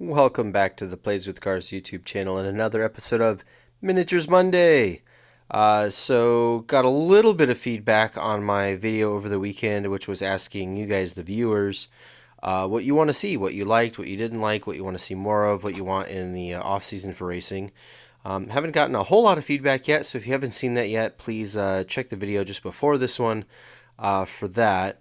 Welcome back to the Plays with Cars YouTube channel and another episode of Miniatures Monday. So got a little bit of feedback on my video over the weekend, which was asking you guys, the viewers, what you want to see, what you liked, what you didn't like, what you want to see more of, what you want in the off season for racing. Haven't gotten a whole lot of feedback yet, so if you haven't seen that yet, please check the video just before this one for that.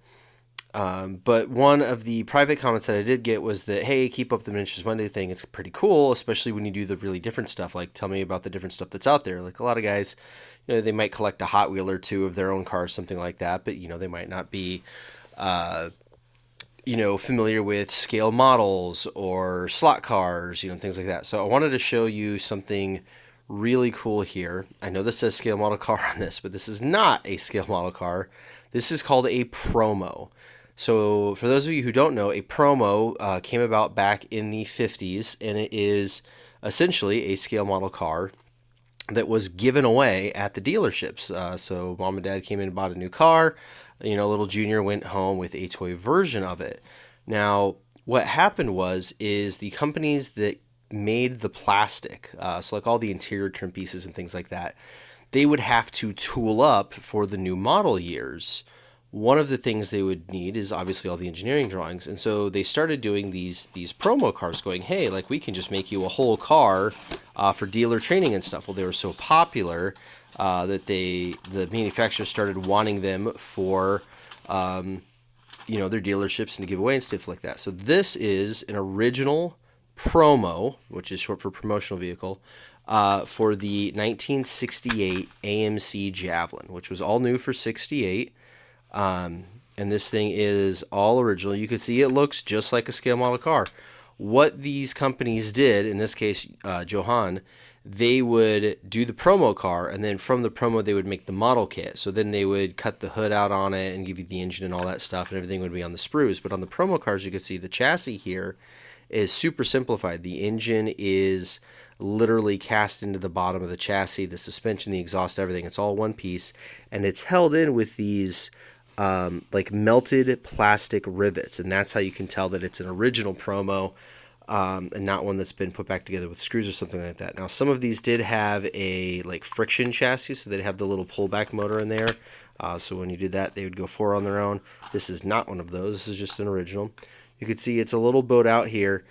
But one of the private comments that I did get was that, hey, keep up the Miniatures Monday thing. It's pretty cool, especially when you do the really different stuff. Like, tell me about the different stuff that's out there. Like, a lot of guys, they might collect a Hot Wheel or two of their own cars, something like that. But, they might not be, familiar with scale models or slot cars, things like that. So I wanted to show you something really cool here. I know this says scale model car on this, but this is not a scale model car. This is called a promo. So for those of you who don't know, a promo came about back in the 50s, and it is essentially a scale model car that was given away at the dealerships. So mom and dad came in and bought a new car. Little junior went home with a toy version of it. Now, what happened is the companies that made the plastic, so like all the interior trim pieces and things like that, they would have to tool up for the new model years. One of the things they would need is obviously all the engineering drawings. And so they started doing these promo cars going, hey, like we can just make you a whole car for dealer training and stuff. Well, they were so popular that the manufacturers started wanting them for, their dealerships and to give away and stuff like that. So this is an original promo, which is short for promotional vehicle, for the 1968 AMC Javelin, which was all new for 68. And this thing is all original. You can see it looks just like a scale model car. What these companies did, in this case, Johan, they would do the promo car, and then from the promo they would make the model kit. So then they would cut the hood out on it and give you the engine and all that stuff, and everything would be on the sprues. But on the promo cars, you can see the chassis here is super simplified. The engine is literally cast into the bottom of the chassis, the suspension, the exhaust, everything. It's all one piece, and it's held in with these like melted plastic rivets, and that's how you can tell that it's an original promo and not one that's been put back together with screws or something like that. Now, some of these did have a like friction chassis, so they'd have the little pullback motor in there. So when you did that, they would go forward on their own. This is not one of those. This is just an original. You can see it's a little bowed out here.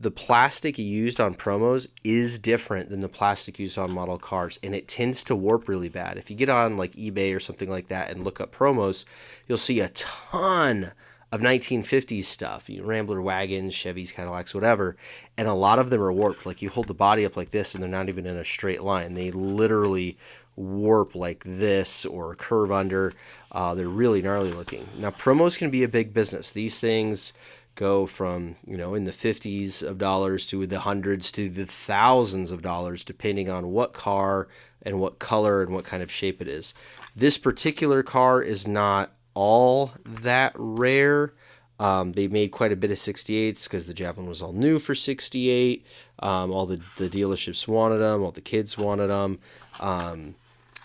The plastic used on promos is different than the plastic used on model cars, and it tends to warp really bad. If you get on like eBay or something like that and look up promos, you'll see a ton of 1950s stuff, Rambler wagons, Chevys, Cadillacs, whatever, and a lot of them are warped. Like you hold the body up like this and they're not even in a straight line. They literally warp like this or curve under. They're really gnarly looking. Now, promos can be a big business. These things go from, in the 50s of dollars to the hundreds to the thousands of dollars, depending on what car and what color and what kind of shape it is. This particular car is not all that rare. They made quite a bit of 68s because the Javelin was all new for 68. All the dealerships wanted them. All the kids wanted them.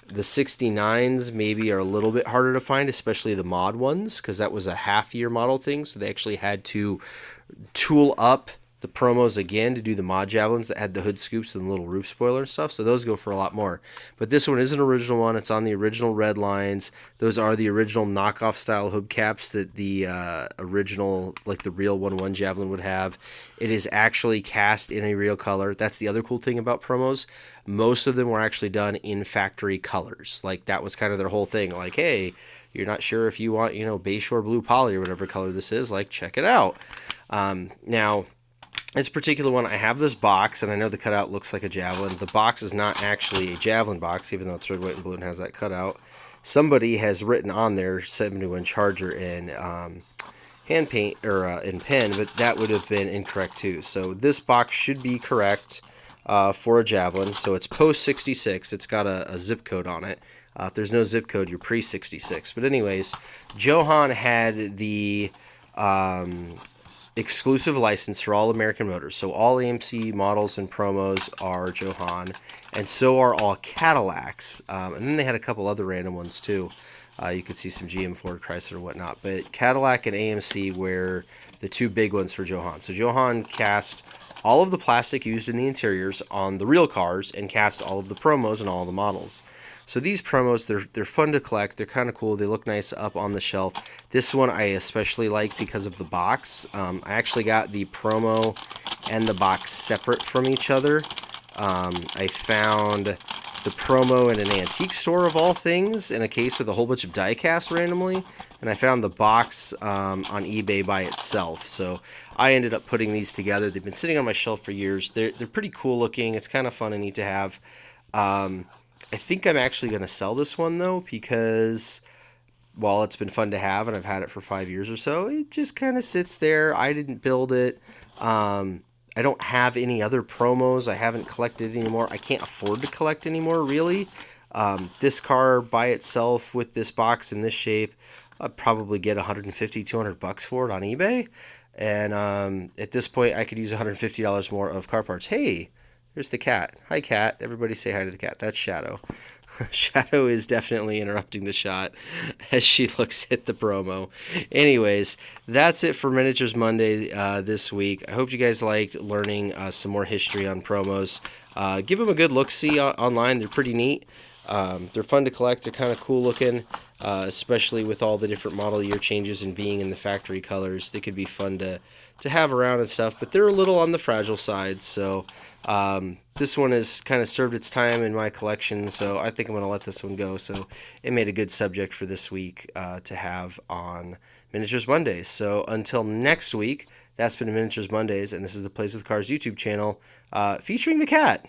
The 69s maybe are a little bit harder to find, especially the mod ones, because that was a half-year model thing, so they actually had to tool up the promos again to do the mod Javelins that had the hood scoops and the little roof spoiler and stuff, so those go for a lot more. But this one is an original one. It's on the original red lines. Those are the original knockoff style hubcaps that the original, like the real 1-1 Javelin would have. It is actually cast in a real color. That's the other cool thing about promos. Most of them were actually done in factory colors. Like that was kind of their whole thing. Like, hey, you're not sure if you want, Bayshore blue poly or whatever color this is, like check it out. Now, this particular one, I have this box, and I know the cutout looks like a Javelin. The box is not actually a Javelin box, even though it's red, white, and blue and has that cutout. Somebody has written on there 7-to-1 Charger in hand paint or in pen, but that would have been incorrect too. So this box should be correct for a Javelin. So it's post 66. It's got a zip code on it. If there's no zip code, you're pre 66. But anyways, Johan had the exclusive license for all American Motors. So all AMC models and promos are Johan, and so are all Cadillacs. And then they had a couple other random ones too. You could see some GM, Ford, Chrysler, and whatnot. But Cadillac and AMC were the two big ones for Johan. So Johan cast all of the plastic used in the interiors on the real cars and cast all of the promos and all the models. So these promos, they're fun to collect. They're kind of cool. They look nice up on the shelf. This one I especially like because of the box. I actually got the promo and the box separate from each other. I found the promo in an antique store of all things in a case with a whole bunch of die-cast randomly, and I found the box on eBay by itself. So I ended up putting these together. They've been sitting on my shelf for years. They're pretty cool looking. It's kind of fun and neat to have. I think I'm actually going to sell this one though, because while it's been fun to have and I've had it for 5 years or so, it just kind of sits there. I didn't build it. I don't have any other promos. I haven't collected anymore. I can't afford to collect anymore, really. This car by itself with this box in this shape, I'd probably get 150, 200 bucks for it on eBay. And at this point, I could use $150 more of car parts. Hey, there's the cat. Hi, cat. Everybody say hi to the cat. That's Shadow. Shadow is definitely interrupting the shot as she looks at the promo. Anyways, that's it for Miniatures Monday this week. I hope you guys liked learning some more history on promos. Give them a good look-see online. They're pretty neat. They're fun to collect. They're kind of cool looking, especially with all the different model year changes and being in the factory colors. They could be fun to have around and stuff, but they're a little on the fragile side, so this one has kind of served its time in my collection, so I think I'm going to let this one go. So it made a good subject for this week to have on Miniatures Mondays. So until next week, that's been Miniatures Mondays, and this is the Plays with Cars YouTube channel featuring the cat.